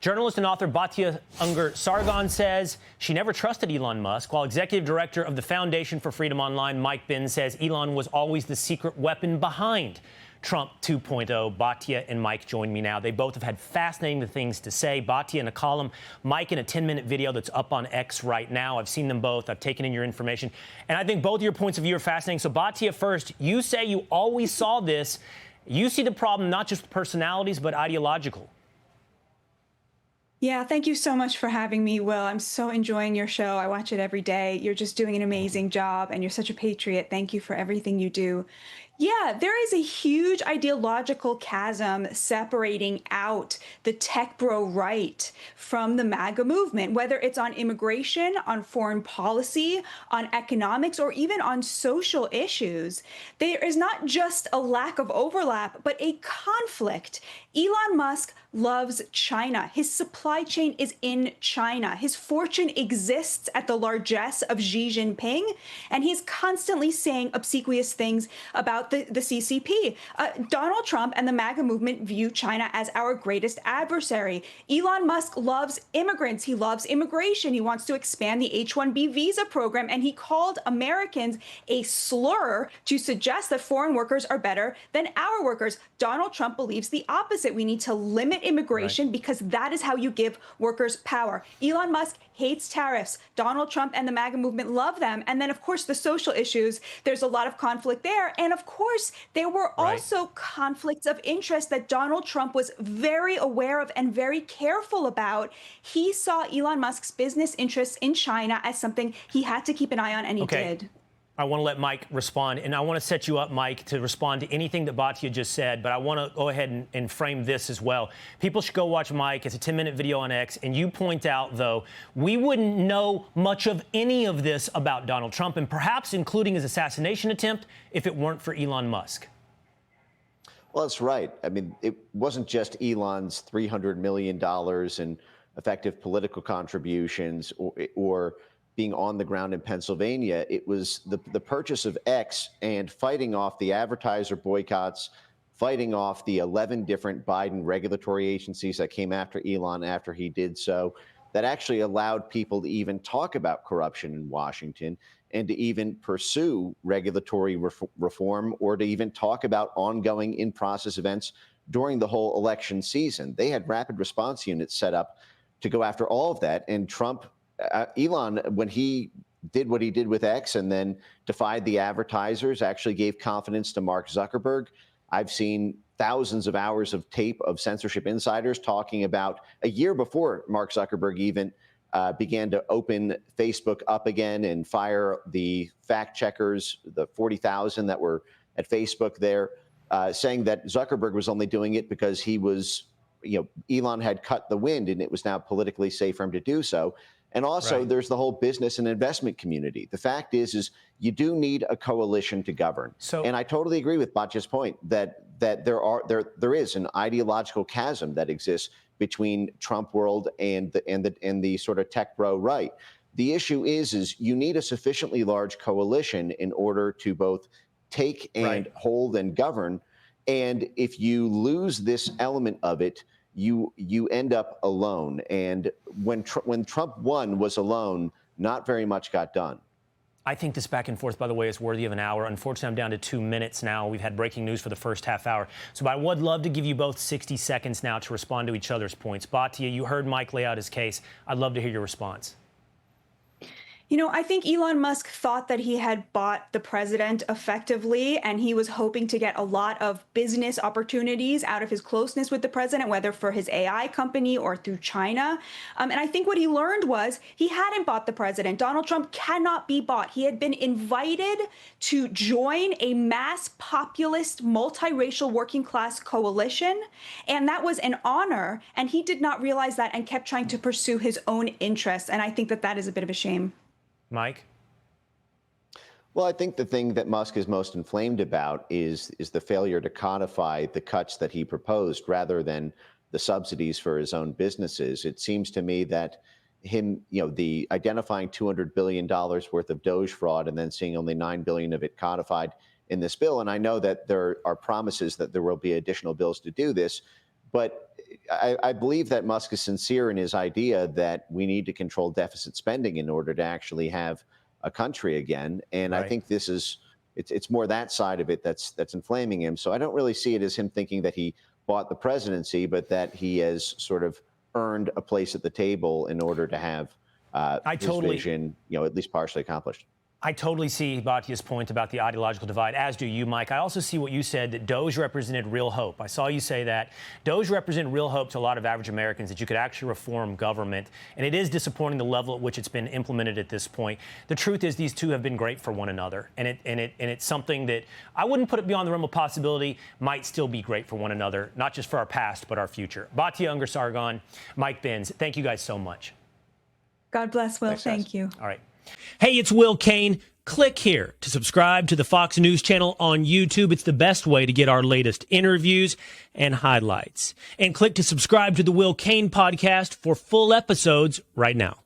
Journalist and author Batya Ungar-Sargon says she never trusted Elon Musk, while executive director of the Foundation for Freedom Online, Mike Bin, says Elon was always the secret weapon behind Trump 2.0. Batya and Mike join me now. They both have had fascinating things to say. Batya in a column, Mike in a 10-minute video that's up on X right now. I've seen them both. I've taken in your information. And I think both of your points of view are fascinating. So Batya first, you say you always saw this. You see the problem not just with personalities, but ideological. Yeah, thank you so much for having me, Will. I'm so enjoying your show. I watch it every day. You're just doing an amazing job, and you're such a patriot. Thank you for everything you do. Yeah, there is a huge ideological chasm separating out the tech bro right from the MAGA movement, whether it's on immigration, on foreign policy, on economics, or even on social issues. There is not just a lack of overlap, but a conflict. Elon Musk loves China. His supply chain is in China. His fortune exists at the largesse of Xi Jinping, and he's constantly saying obsequious things about the CCP. Donald Trump and the MAGA movement view China as our greatest adversary. Elon Musk loves immigrants. He loves immigration. He wants to expand the H-1B visa program, and he called Americans a slur to suggest that foreign workers are better than our workers. Donald Trump believes the opposite. We need to limit immigration because that is how you give workers power. Elon Musk hates tariffs. Donald Trump and the MAGA movement love them. And then, of course, the social issues, there's a lot of conflict there. And of course, there were also conflicts of interest that Donald Trump was very aware of and very careful about. He saw Elon Musk's business interests in China as something he had to keep an eye on, and he did. I want to let Mike respond, and I want to set you up, Mike, to respond to anything that Batya just said, but I want to go ahead and frame this as well. People should go watch Mike. It's a 10-minute video on X, and you point out, though, we wouldn't know much of any of this about Donald Trump, and perhaps including his assassination attempt, if it weren't for Elon Musk. Well, that's right. I mean, it wasn't just Elon's $300 million in effective political contributions or being on the ground in Pennsylvania. It was the purchase of X and fighting off the advertiser boycotts, fighting off the 11 different Biden regulatory agencies that came after Elon after he did so, that actually allowed people to even talk about corruption in Washington and to even pursue regulatory reform or to even talk about ongoing in-process events during the whole election season. They had rapid response units set up to go after all of that. And Elon, when he did what he did with X and then defied the advertisers, actually gave confidence to Mark Zuckerberg. I've seen thousands of hours of tape of Censorship Insiders talking about a year before Mark Zuckerberg even began to open Facebook up again and fire the fact checkers, the 40,000 that were at Facebook there, saying that Zuckerberg was only doing it because he was, Elon had cut the wind and it was now politically safe for him to do so. And also, there's the whole business and investment community. The fact is you do need a coalition to govern. And I totally agree with Batya's point that there is an ideological chasm that exists between Trump world and the sort of tech bro right. The issue is you need a sufficiently large coalition in order to both take and hold and govern. And if you lose this element of it, you end up alone. And when Trump won was alone, not very much got done. I think this back and forth, by the way, is worthy of an hour. Unfortunately, I'm down to 2 minutes now. We've had breaking news for the first half hour. So I would love to give you both 60 seconds now to respond to each other's points. Batya, you heard Mike lay out his case. I'd love to hear your response. I think Elon Musk thought that he had bought the president effectively, and he was hoping to get a lot of business opportunities out of his closeness with the president, whether for his AI company or through China. And I think what he learned was he hadn't bought the president. Donald Trump cannot be bought. He had been invited to join a mass populist, multiracial working class coalition, and that was an honor. And he did not realize that and kept trying to pursue his own interests. And I think that that is a bit of a shame. Mike? Well, I think the thing that Musk is most inflamed about is the failure to codify the cuts that he proposed rather than the subsidies for his own businesses. It seems to me that the identifying $200 billion worth of Doge fraud and then seeing only $9 billion of it codified in this bill. And I know that there are promises that there will be additional bills to do this, but I believe that Musk is sincere in his idea that we need to control deficit spending in order to actually have a country again. And I think this is it's more that side of it that's inflaming him. So I don't really see it as him thinking that he bought the presidency, but that he has sort of earned a place at the table in order to have his vision, at least partially accomplished. I totally see Batia's point about the ideological divide, as do you, Mike. I also see what you said, that Doge represented real hope. I saw you say that. Doge represented real hope to a lot of average Americans that you could actually reform government. And it is disappointing the level at which it's been implemented at this point. The truth is these two have been great for one another. And it's something that I wouldn't put it beyond the realm of possibility, might still be great for one another, not just for our past, but our future. Batia Ungar-Sargon, Mike Benz, thank you guys so much. God bless, Will. Thanks, Thank you. All right. Hey, it's Will Cain. Click here to subscribe to the Fox News channel on YouTube. It's the best way to get our latest interviews and highlights. And click to subscribe to the Will Cain podcast for full episodes right now.